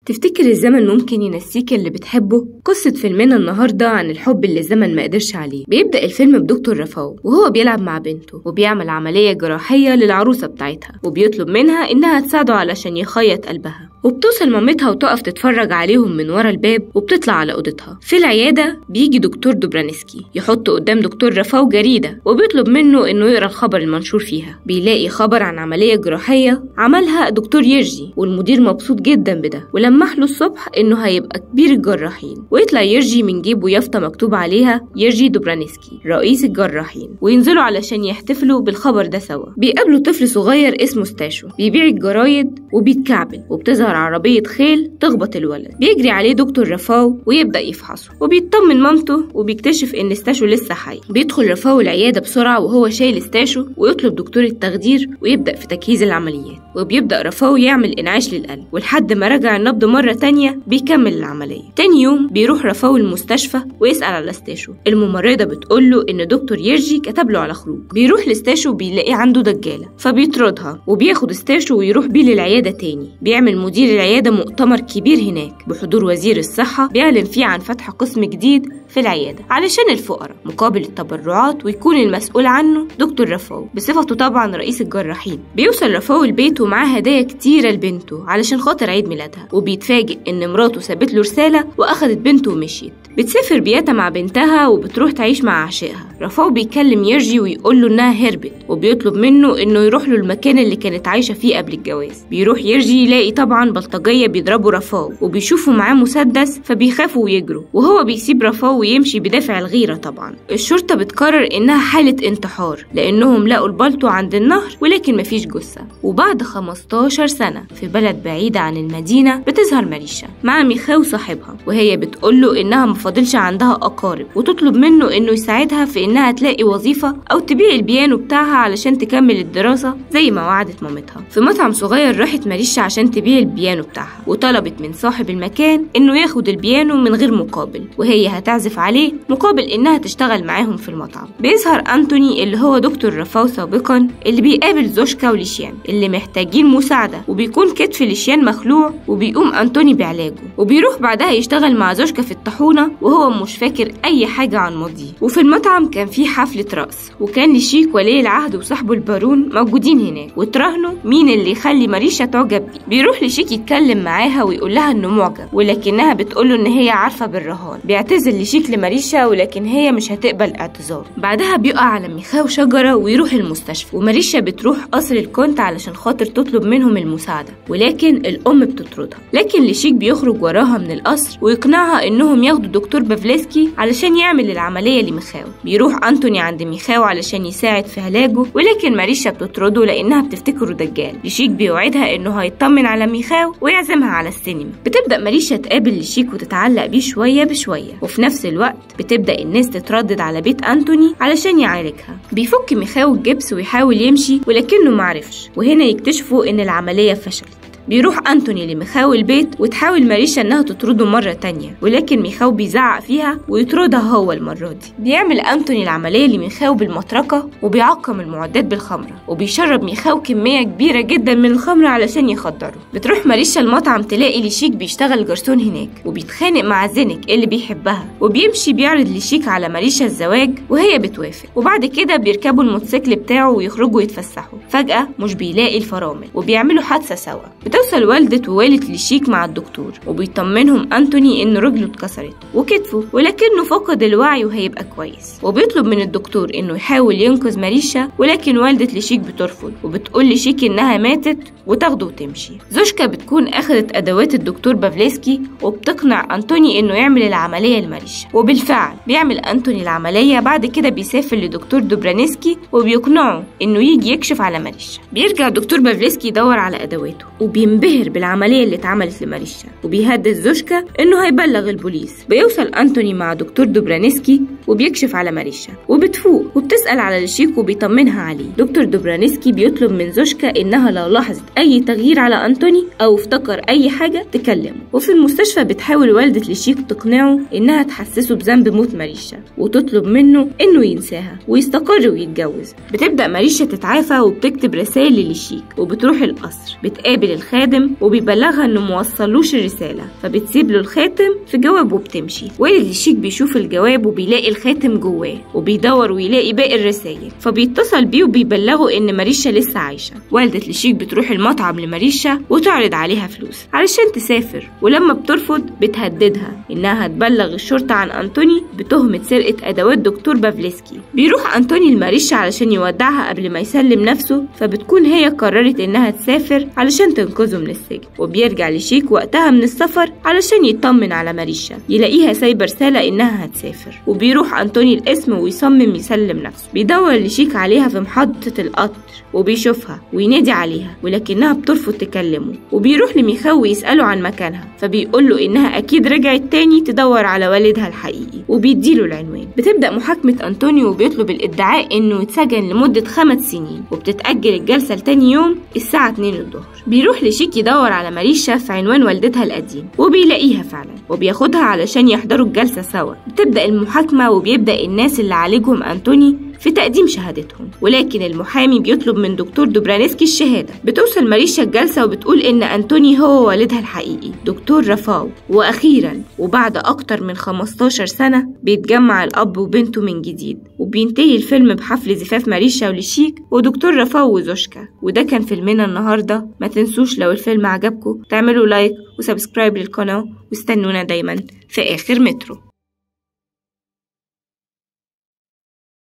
تفتكر الزمن ممكن ينسيك اللي بتحبه؟ قصة فيلمنا النهاردة عن الحب اللي الزمن ما قدرش عليه. بيبدأ الفيلم بدكتور رفاو وهو بيلعب مع بنته وبيعمل عملية جراحية للعروسة بتاعتها وبيطلب منها إنها تساعده علشان يخيط قلبها، وبتوصل مامتها وتقف تتفرج عليهم من ورا الباب وبتطلع على أوضتها. في العيادة بيجي دكتور دوبرانسكي يحط قدام دكتور رفاو جريدة وبيطلب منه إنه يقرأ الخبر المنشور فيها. بيلاقي خبر عن عملية جراحية عملها دكتور يرجي، والمدير مبسوط جدا بده ولمح له الصبح إنه هيبقى كبير الجراحين. ويطلع يرجي من جيبه يافطة مكتوب عليها يرجي دوبرانسكي رئيس الجراحين، وينزلوا علشان يحتفلوا بالخبر ده سوا. بيقابلوا طفل صغير اسمه ستاشو بيبيع الجرايد وبيتكعبل، وبتظهر عربية خيل تخبط الولد. بيجري عليه دكتور رفاو ويبدأ يفحصه وبيطمن مامته وبيكتشف إن ستاشو لسه حي. بيدخل رفاو العيادة بسرعة وهو شايل ستاشو ويطلب دكتور التخدير ويبدأ في تجهيز العمليات. وبيبدأ رفاو يعمل إنعاش للقلب، ولحد ما رجع النبض مرة تانية بيكمل العملية. تاني يوم بيروح رفاو المستشفى ويسأل على ستاشو. الممرضة بتقوله إن دكتور يرجي كتبله على خروج. بيروح لستاشو بيلاقيه عنده دجالة فبيطردها وبياخد ستاشو ويروح بيه للعيادة تاني. بيعمل مدير العيادة مؤتمر كبير هناك بحضور وزير الصحة بيعلن فيه عن فتح قسم جديد في العيادة علشان الفقراء مقابل التبرعات، ويكون المسؤول عنه دكتور رفاو بصفته طبعا رئيس الجراحين. بيوصل رفاو البيت ومعاه هدايا كتيرة لبنته علشان خاطر عيد ميلادها، وبيتفاجئ إن مراته سابت له رسالة وأخدت بنته ومشيت. بتسافر بياتا مع بنتها وبتروح تعيش مع عشيقها. رفاو بيكلم يرجي ويقول له إنها هربت وبيطلب منه إنه يروح له المكان اللي كانت عايشة فيه قبل الجواز. بيروح يرجي يلاقي طبعا بلطجية بيضربوا رفاو وبيشوفوا معاه مسدس فبيخافوا ويجروا، وهو بيسيب رفاو ويمشي بدافع الغيرة. طبعا الشرطة بتقرر إنها حالة انتحار لأنهم لقوا البلطو عند النهر ولكن مفيش جثة. وبعد 15 سنة في بلد بعيدة عن المدينة بتظهر ماريشا مع ميخاو صاحبها، وهي بتقوله إنها مفضلش عندها أقارب وتطلب منه إنه يساعدها في إنها تلاقي وظيفة أو تبيع البيانو بتاعها علشان تكمل الدراسة زي ما وعدت مامتها. في مطعم صغير راحت ماريشا عشان تبيع البيانو بتاعها وطلبت من صاحب المكان إنه ياخد البيانو من غير مقابل، وهي هتعزف عليه مقابل إنها تشتغل معاهم في المطعم. بيظهر أنتوني اللي هو دكتور رفاو سابقا اللي بيقابل زوشكا وليشيان اللي محتاجين مساعدة، وبيكون كتف ليشيان مخلوع وبيقوم أنتوني بعلاجه. وبيروح بعدها يشتغل مع زوشكا في الطحونة وهو مش فاكر أي حاجة عن ماضيه. وفي المطعم كان في حفلة رقص وكان لشيك ولي العهد وصاحبه البارون موجودين هناك، وتراهنوا مين اللي يخلي ماريشا تعجب بيه. بيروح لشيك يتكلم معاها ويقول لها إنه معجب، ولكنها بتقوله إن هي عارفة بالرهان. بيعتذر لشيك لماريشا ولكن هي مش هتقبل اعتذاره. بعدها بيقع على ميخاو شجرة ويروح المستشفى، وماريشا بتروح قصر الكونت علشان خاطر تطلب منهم المساعدة، ولكن الأم بتطردها. لكن لشيك بيخرج وراها من القصر ويقنعها إنهم ياخدوا دكتور بافليسكي علشان يعمل العملية لميخاو. بيروح أنتوني عند ميخاو علشان يساعد في علاجه، ولكن ماريشا بتطرده لأنها بتفتكره دجال. لشيك بيوعدها إنه هيطمن على ميخاو ويعزمها على السينما. بتبدأ ماريشا تقابل لشيك وتتعلق بيه شوية بشوية، وفي نفس الوقت بتبدأ الناس تتردد على بيت أنتوني علشان يعالجها. بيفك ميخاو الجبس ويحاول يمشي ولكنه معرفش، وهنا يكتشفوا إن العملية فشلت. بيروح أنتوني لميخاو البيت وتحاول ماريشا إنها تطرده مرة تانية، ولكن ميخاو بيزعق فيها ويطردها هو المرة دي. بيعمل أنتوني العملية لميخاو بالمطرقة وبيعقم المعدات بالخمرة، وبيشرب ميخاو كمية كبيرة جدا من الخمرة علشان يخدره. بتروح ماريشا المطعم تلاقي لشيك بيشتغل جرسون هناك وبيتخانق مع زينك اللي بيحبها، وبيمشي بيعرض لشيك على ماريشا الزواج وهي بتوافق. وبعد كده بيركبوا الموتوسيكل بتاعه ويخرجوا يتفسحوا. فجأة مش بيلاقي الفرامل وبيعملوا حادثة سوا. بتوصل والدة ووالد لشيك مع الدكتور وبيطمنهم أنتوني إن رجله اتكسرت وكتفه ولكنه فقد الوعي وهيبقى كويس. وبيطلب من الدكتور إنه يحاول ينقذ ماريشا، ولكن والدة لشيك بترفض وبتقول لشيك إنها ماتت وتاخده وتمشي. زوشكا بتكون أخذت أدوات الدكتور بافليسكي وبتقنع أنتوني إنه يعمل العملية لماريشا، وبالفعل بيعمل أنتوني العملية. بعد كده بيسافر لدكتور دوبرانسكي وبيقنعه إنه يجي يكشف على ماريشا. بيرجع دكتور بافليسكي يدور على أدواته وبينبهر بالعملية اللي اتعملت لماريشا، وبيهدد زوشكا إنه هيبلغ البوليس. بيوصل أنتوني مع دكتور دوبرانسكي وبيكشف على ماريشا وبتفوق وبتسأل على ليشيك وبيطمنها عليه. دكتور دوبرانسكي بيطلب من زوشكا إنها لو لاحظت أي تغيير على أنتوني أو افتكر أي حاجة تكلمه. وفي المستشفى بتحاول والدة ليشيك تقنعه إنها تحسسه بذنب موت ماريشا وتطلب منه إنه ينساها ويستقر ويتجوز. بتبدأ ماريشا تتعافى وبتكتب رسائل لليشيك وبتروح القصر، بتقابل الخادم وبيبلغها إنه موصلوش الرسالة، فبتسيب له الخاتم في جواب وبتمشي. والد ليشيك بيشوف الجواب وبيلاقي الخاتم جواه وبيدور ويلاقي باقي الرسائل، فبيتصل بيه وبيبلغه إن ماريشا لسه عايشة. والدة ليشيك بتروح المطعم لماريشا وتعرض عليها فلوس علشان تسافر، ولما بترفض بتهددها إنها هتبلغ الشرطة عن أنتوني بتهمة سرقة أدوات دكتور بافلسكي. بيروح أنتوني لماريشا علشان يودعها قبل ما يسلم نفسه، فبتكون هي قررت إنها تسافر علشان تنقذه من السجن. وبيرجع ليشيك وقتها من السفر علشان يطمن على ماريشا، يلاقيها سايبة رسالة إنها هتسافر. وبيروح أنتوني القسم ويصمم يسلم نفسه. بيدور ليشيك عليها في محطة القطر وبيشوفها وينادي عليها ولكنها بترفض تكلمه. وبيروح لميخاو ويسأله عن مكانها، فبيقول له إنها أكيد رجعت تاني تدور على والدها الحقيقي وبيديله العنوان. بتبدأ محاكمة أنتوني وبيطلب الادعاء إنه يتسجن لمدة 5 سنين، وبتتأجل الجلسة لتاني يوم الساعة 2 الظهر. بيروح ليشيك يدور على ماريشا في عنوان والدتها القديم وبيلاقيها فعلا وبياخدها علشان يحضروا الجلسة سوا. بتبدأ المحاكمة وبيبدأ الناس اللي عالجهم أنتوني في تقديم شهادتهم، ولكن المحامي بيطلب من دكتور دوبرانسكي الشهادة. بتوصل ماريشا الجلسة وبتقول إن أنتوني هو والدها الحقيقي دكتور رافاو. وأخيرا وبعد أكتر من 15 سنة بيتجمع الأب وبنته من جديد، وبينتهي الفيلم بحفل زفاف ماريشا وليشيك ودكتور رافاو وزوشكا. وده كان فيلمنا النهاردة. ما تنسوش لو الفيلم عجبكم تعملوا لايك وسبسكرايب للقناة، واستنونا دايما في آخر مترو.